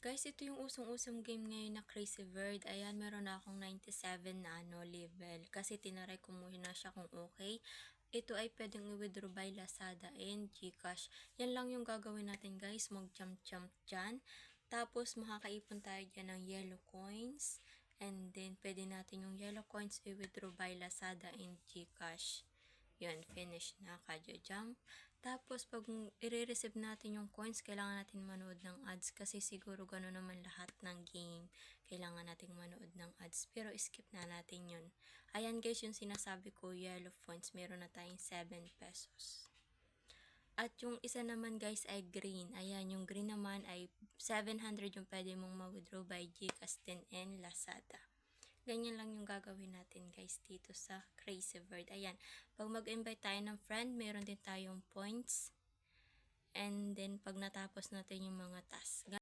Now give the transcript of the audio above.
Guys, ito yung usong-usong game ngayon na Crazy Bird. Ayan, meron na akong 97 na level. Kasi tinaray ko muna siya kung okay. Ito ay pwedeng i-withdraw by Lazada and GCash. Yan lang yung gagawin natin guys. Mag-jump-jump dyan. Tapos makakaipon tayo dyan ng yellow coins. And then pwede natin yung yellow coins i-withdraw by Lazada and GCash. Yun, finish na. Kadyo-jump. Tapos, pag i-receive natin yung coins, kailangan natin manood ng ads kasi siguro gano'n naman lahat ng game. Kailangan nating manood ng ads. Pero skip na natin yun. Ayan guys, yung sinasabi ko, yellow coins, meron na tayong 7 pesos. At yung isa naman guys ay green. Ayan, yung green naman ay 700 yung pwede mong ma-withdraw by GCash and Lazada. Ganyan lang yung gagawin natin guys dito sa Crazy Bird. Ayan, pag mag-invite tayo ng friend, meron din tayong points. And then, pag natapos natin yung mga tasks,